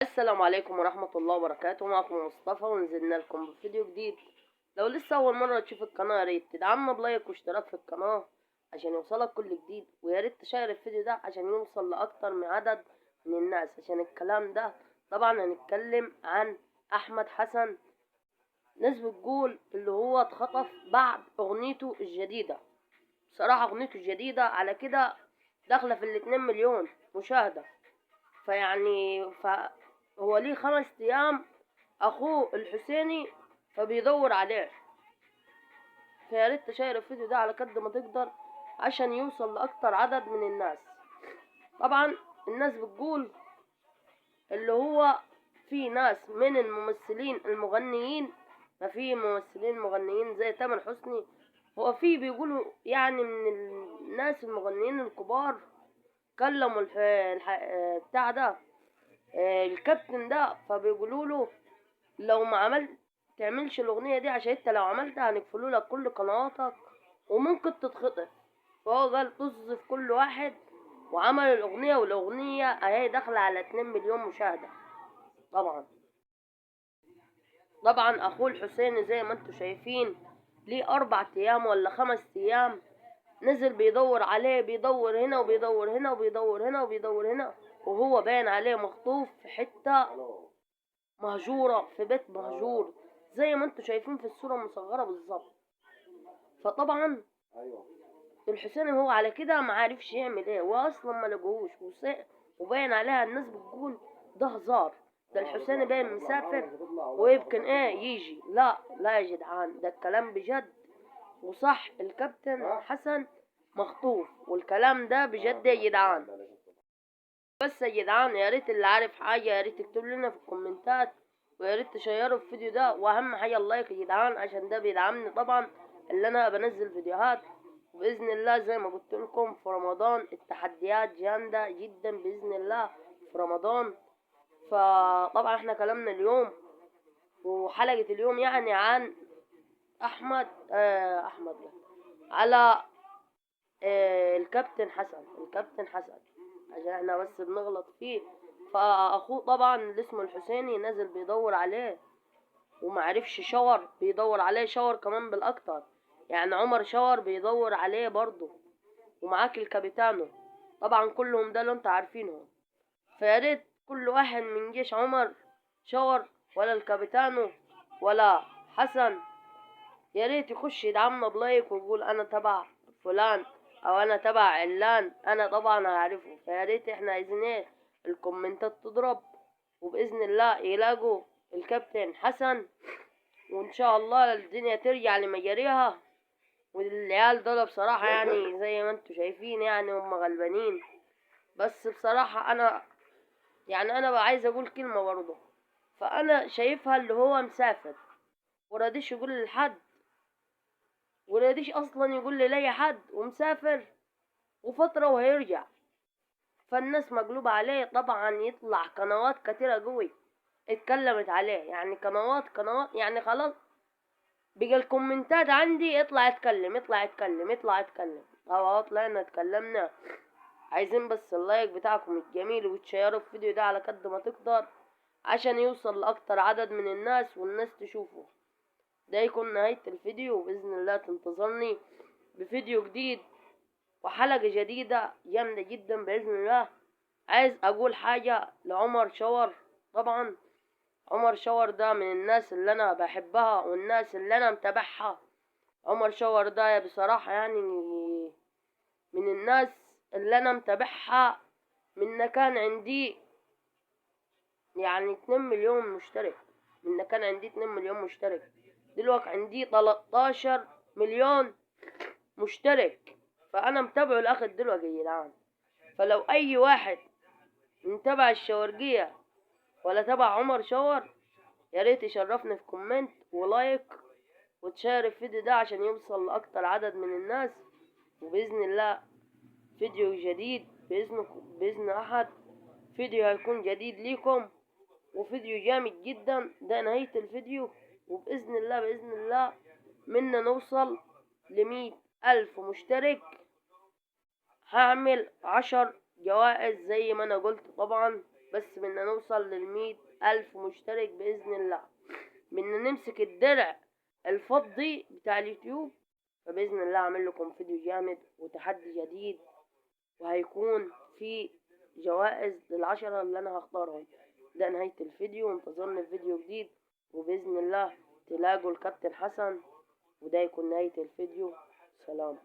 السلام عليكم ورحمة الله وبركاته. معكم مصطفى ونزلنا لكم بفيديو جديد. لو لسه أول مرة تشوف القناة ياريت تدعمنا بلايك واشتراك في القناة عشان يوصلك كل جديد، وياريت تشير الفيديو ده عشان يوصل لأكتر من عدد من الناس. عشان الكلام ده طبعا هنتكلم عن أحمد حسن. ناس بتقول اللي هو اتخطف بعد أغنيته الجديدة. صراحة أغنيته الجديدة على كده داخلة في 2 مليون مشاهدة. هو ليه 5 أيام أخوه الحسيني فبيدور عليه. فياريت تشير الفيديو ده على قد ما تقدر عشان يوصل لأكتر عدد من الناس. طبعا الناس بتقول اللي هو في ناس من الممثلين المغنيين، ما في ممثلين مغنيين زي تامر حسني. هو في بيقولوا يعني من الناس المغنيين الكبار كلموا بتاع ده الكابتن ده، فبيقولوا له لو ما عملت تعملش الاغنيه دي عشان انت لو عملتها هنقفلوا لك كل قنواتك وممكن تتخطف. فهو قال طز في كل واحد وعمل الاغنيه، والاغنيه اهي داخله على 2 مليون مشاهده. طبعا اخوه الحسين زي ما انتم شايفين ليه 4 ايام ولا 5 ايام نزل بيدور عليه، بيدور هنا وبيدور هنا وبيدور هنا وبيدور هنا، وهو باين عليه مخطوف في حته مهجورة، في بيت مهجور زي ما انتوا شايفين في الصورة المصغرة بالظبط. فطبعا الحسين هو على كده ما عارفش يعمل ايه، واصلا ما لقوهوش وباين عليها الناس بتقول ده هزار، ده الحسين باين مسافر ويمكن يجي. لا لا يا جدعان، ده الكلام بجد وصح. الكابتن حسن مخطوف والكلام ده بجد يا جدعان. بس يا جدعان يا ريت اللي عارف حاجة يا ريت تكتب لنا في الكومنتات، ويا ريت تشيروا الفيديو ده، واهم حاجة اللايك يا جدعان عشان ده بيدعمني طبعا اللي انا بنزل فيديوهات. وباذن الله زي ما قلت لكم في رمضان التحديات جامدة جدا باذن الله في رمضان. فطبعا احنا كلامنا اليوم وحلقة اليوم يعني عن احمد على الكابتن حسن عشان احنا بس بنغلط فيه. فاخوه طبعا اللي اسمه الحسيني نزل بيدور عليه ومعرفش شاور، بيدور عليه شاور كمان بالاكتر، يعني عمر شاور بيدور عليه برضه، ومعاك الكابيتانو. طبعا كلهم ده اللي انتوا عارفينهم. فياريت كل واحد من جيش عمر شاور ولا الكابيتانو ولا حسن ياريت يخش يدعمنا بلايك ويقول انا تبع فلان او انا تبع علان، انا طبعا هعرفه. فياريت احنا عايزين الكومنتات تضرب، وباذن الله يلاقوا الكابتن حسن، وان شاء الله الدنيا ترجع لمجاريها. والعيال دول بصراحة يعني زي ما انتوا شايفين يعني هم غلبانين. بس بصراحة انا بقى عايز اقول كلمة برضه. فانا شايفها اللي هو مسافر وراديش يقول لحد، وراديش اصلا يقول لي لاي حد، ومسافر وفترة وهيرجع. فالناس مقلوبة عليه طبعا. يطلع قنوات كتيرة قوي اتكلمت عليه، يعني قنوات يعني خلاص بقى الكومنتات عندي اطلع اتكلم اطلع اتكلم اطلع اتكلم. اهو طلعنا اتكلمنا. عايزين بس اللايك بتاعكم الجميل وتشيروا الفيديو ده على قد ما تقدر عشان يوصل لأكتر عدد من الناس والناس تشوفه. ده يكون نهاية الفيديو، وبإذن الله تنتظرني بفيديو جديد وحلقة جديدة جامدة جدا بإذن الله. عايز أقول حاجة لعمر شاور. طبعا عمر شاور ده من الناس اللي أنا بحبها والناس اللي أنا متابعها. عمر شاور ده بصراحة يعني من الناس اللي أنا متابعها من كان عندي يعني 2 مليون مشترك. من كان عندي 2 مليون مشترك دلوقتي عندي 13 مليون مشترك. فأنا متابعه لآخر دلوقتي يا جدعان. فلو أي واحد من تبع الشاورجية ولا تبع عمر شاور يا ريت يشرفني في كومنت ولايك وتشارك الفيديو ده عشان يوصل لأكتر عدد من الناس. وبإذن الله فيديو جديد بإذن أحد فيديو هيكون جديد ليكم وفيديو جامد جدا. ده نهاية الفيديو، وبإذن الله بإذن الله منا نوصل ل100,000 مشترك هعمل 10 جوائز زي ما أنا قلت طبعا. بس بدنا نوصل ل100,000 مشترك بإذن الله. بدنا نمسك الدرع الفضي بتاع اليوتيوب، فبإذن الله أعمل لكم فيديو جامد وتحدي جديد، وهيكون في جوائز لل10 اللي أنا هختارهم. ده نهاية الفيديو، وانتظرني في فيديو جديد، وبإذن الله تلاقوا الكابتن حسن. وده يكون نهاية الفيديو. سلام.